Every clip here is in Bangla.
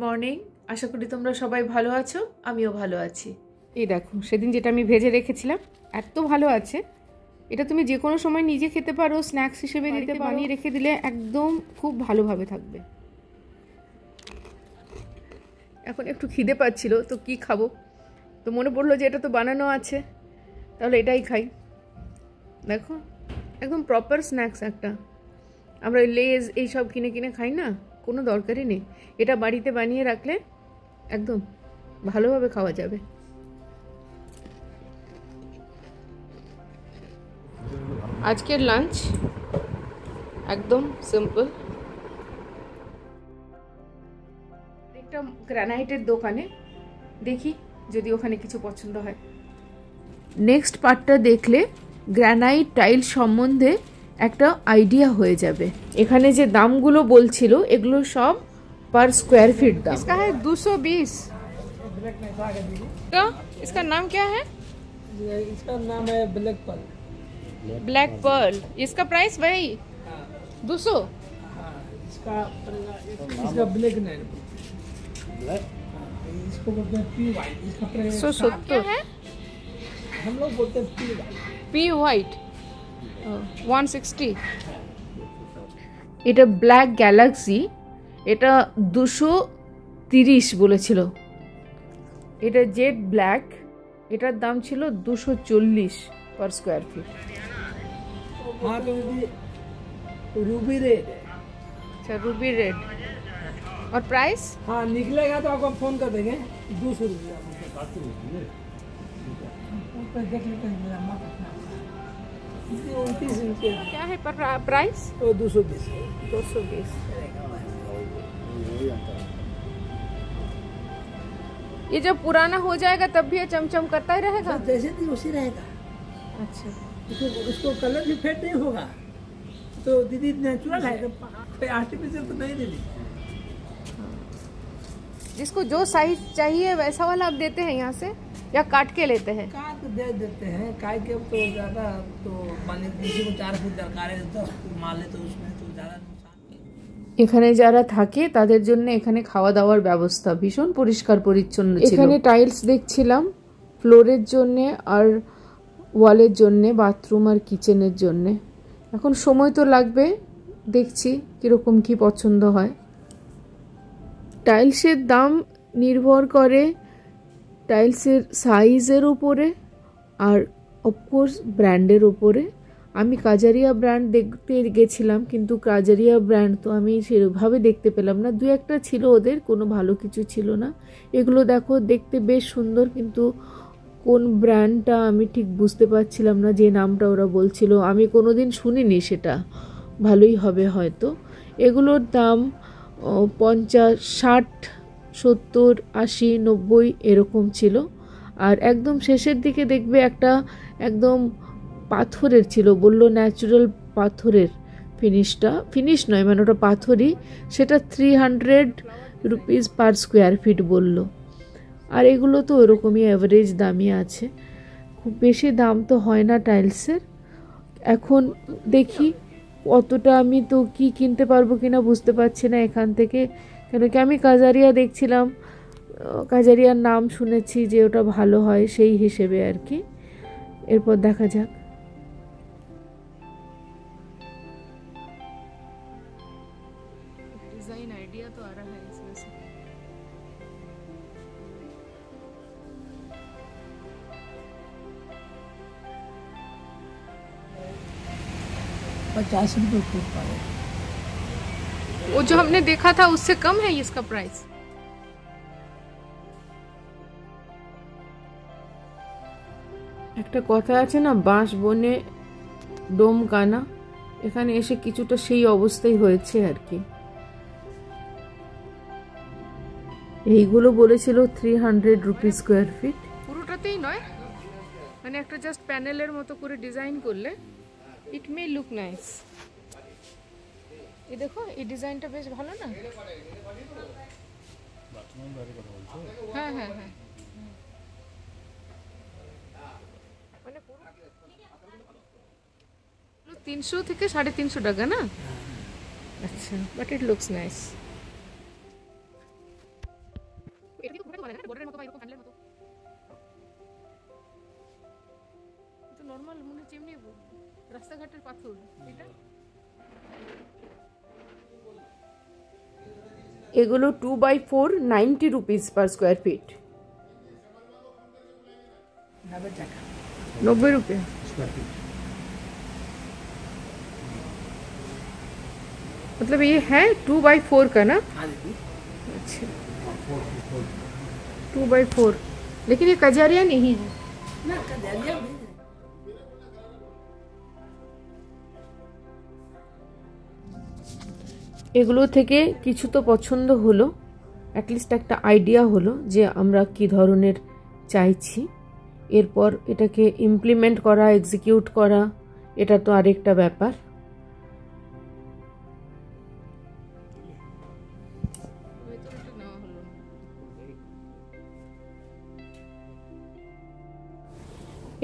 মর্নিং। আশা করি তোমরা সবাই ভালো আছো, আমিও ভালো আছি। এই দেখো, সেদিন যেটা আমি ভেজে রেখেছিলাম এত ভালো আছে। এটা তুমি যে কোনো সময় নিজে খেতে পারো, স্ন্যাক্স হিসেবে দিতে পারো, বানিয়ে রেখে দিলে একদম খুব ভালোভাবে থাকবে। এখন একটু খিদে পাচ্ছিল, তো কি খাবো, তো মনে পড়লো যে এটা তো বানানো আছে, তাহলে এটাই খাই। দেখো একদম প্রপার স্ন্যাক্স একটা। আমরা লেজ এইসব কিনে কিনে খাই না, কোনো দরকারই নেই। এটা বাড়িতে বানিয়ে রাখলে একদম ভালোভাবে খাওয়া যাবে। আজকের লাঞ্চ একদম সিম্পল। একটা গ্রানাইটের দোকানে দেখি যদি ওখানে কিছু পছন্দ হয়। নেক্সট পার্টটা দেখলে গ্রানাইট টাইল সম্বন্ধে একটা আইডিয়া হয়ে যাবে। এখানে যে দামগুলো বলছিল এগুলো সব पर स्क्वायर फीट दाम। इसका है 220। तो इसका नाम क्या है? इसका नाम है ब्लैक पर्ल। Black pearl. इसका प्राइस भाई 200। इसका ब्लैक नहीं, इसको बोलते हैं पी वाइट। इसका प्राइस 170 है। हम लोग बोलते हैं पी वाइट 160। এটা ব্ল্যাক গ্যালাক্সি, এটা 230 বলেছিল। এটা জেড ব্ল্যাক, এটার দাম ছিল 240 पर स्क्वायर फीट। हाँ तो रूबी रेड। अच्छा रूबी रेड। और प्राइस? हाँ निकलेगा तो आपको फोन कर देंगे। 200 रुपया देख लेते हैं। क्या है पर प्राइस? 220। 220। ये जब पुराना हो जाएगा तब भी ये चमचम करता ही रहेगा? जैसे भी उसी रहेगा। अच्छा, उसको कलर भी फेड नहीं होगा। तो दीदी नेचुरल है, कोई आर्टिफिशियल तो नहीं दीदी। जिसको जो साइज चाहिए वैसा वाला आप देते हैं यहाँ से या काट के लेते हैं? काट के दे देते हैं। काट के तो ज़्यादा तो माने किसी को 4 फीट दरकार है तो माले तो उसमें तो ज़्यादा। এখানে যারা থাকে তাদের জন্য এখানে খাওয়া দাওয়ার ব্যবস্থা ভীষণ পরিষ্কার পরিচ্ছন্ন ছিল। এখানে টাইলস দেখছিলাম ফ্লোরের জন্য আর ওয়ালের জন্য, বাথরুম আর কিচেনের জন্য। এখন সময় তো লাগবে, দেখছি কিরকম কি পছন্দ হয়। টাইলসের দাম নির্ভর করে টাইলসের সাইজের উপরে আর অফকোর্স ব্র্যান্ডের উপরে। আমি কাজারিয়া ব্র্যান্ড দেখতে গেছিলাম, কিন্তু কাজারিয়া ব্র্যান্ড তো আমি সেভাবে দেখতে পেলাম না। দু একটা ছিল, ওদের কোনো ভালো কিছু ছিল না। এগুলো দেখো দেখতে বেশ সুন্দর, কিন্তু কোন ব্র্যান্ডটা আমি ঠিক বুঝতে পারছিলাম না। যে নামটা ওরা বলছিল আমি কোনোদিন শুনিনি, সেটা ভালোই হবে হয়তো। এগুলোর দাম 50, 60, 70, 80, 90 এরকম ছিল। আর একদম শেষের দিকে দেখবে একটা একদম পাথরের ছিল, বললো ন্যাচারাল পাথরের ফিনিশটা, ফিনিশ নয় মানে ওটা পাথরই, সেটা 300 রুপিস পার স্কোয়ার ফিট বলল। আর এগুলো তো ওরকমই অ্যাভারেজ দামই আছে, খুব বেশি দাম তো হয় না টাইলসের। এখন দেখি অতটা আমি তো কি কিনতে পারবো কিনা বুঝতে পারছি না এখান থেকে, কেন কি আমি কাজারিয়া দেখছিলাম, কাজারিয়ার নাম শুনেছি যে ওটা ভালো হয়, সেই হিসেবে আর কি। এরপর দেখা যাক। डिजाइन आइडिया तो आ रहा है इसमें से। ₹50 फुट पड़े। वो जो हमने देखा था उससे कम है इसका प्राइस? একটা কথা আছে না, বাঁশ বনে ডোম কানা। এখানে এসে কিছুটা সেই অবস্থাই হয়েছে আর কি। এইগুলো বলেছিল 300 রুপিস স্কোয়ার ফিট। পুরোটাতেই নয়, মানে একটা জাস্ট প্যানেলের মতো করে ডিজাইন করলে ইট মে লুক নাইস। এই দেখো এই ডিজাইনটা বেশ ভালো না? হ্যাঁ হ্যাঁ হ্যাঁ, মানে 300 থেকে 350 টাকা না? আচ্ছা, বাট ইট লুকস নাইস। মানে না বোর্ডের মতো বা এরকম হ্যান্ডেলের মতো, এটা নরমাল মনে হচ্ছে এমনি রাস্তাঘাটের পাথর এটা। এগুলো 2x4 90 रुपीस पर स्क्वायर फीट। 90 रुपये मतलब ये है 2x4 का ना? अच्छा 2x4, लेकिन ये कजारिया नहीं है ना, कजारिया नहीं है। এগুলো থেকে কিছু তো পছন্দ হলো, অ্যাটলিস্ট একটা আইডিয়া হলো যে আমরা কি ধরনের চাইছি। এরপর এটাকে ইমপ্লিমেন্ট করা, এক্সিকিউট করা, এটা তো আরেকটা ব্যাপার।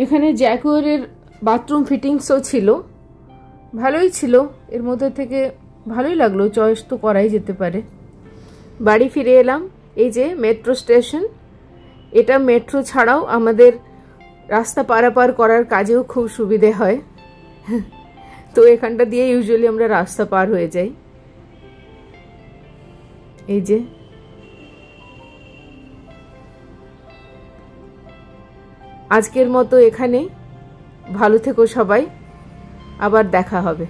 এখানে জ্যাকুয়ারের বাথরুম ফিটিংসও ছিল, ভালোই ছিল। এর মধ্যে থেকে ভালোই লাগলো, চয়েস তো করাই যেতে পারে। বাড়ি ফিরে এলাম। এই যে মেট্রো স্টেশন, এটা মেট্রো ছাড়াও আমাদের রাস্তা পারাপার করার কাজেও খুব সুবিধে হয়। তো এখানটা দিয়ে ইউজুয়ালি আমরা রাস্তা পার হয়ে যাই। এই যে আজকের মতো এখানেই, ভালো থেকো সবাই, আবার দেখা হবে।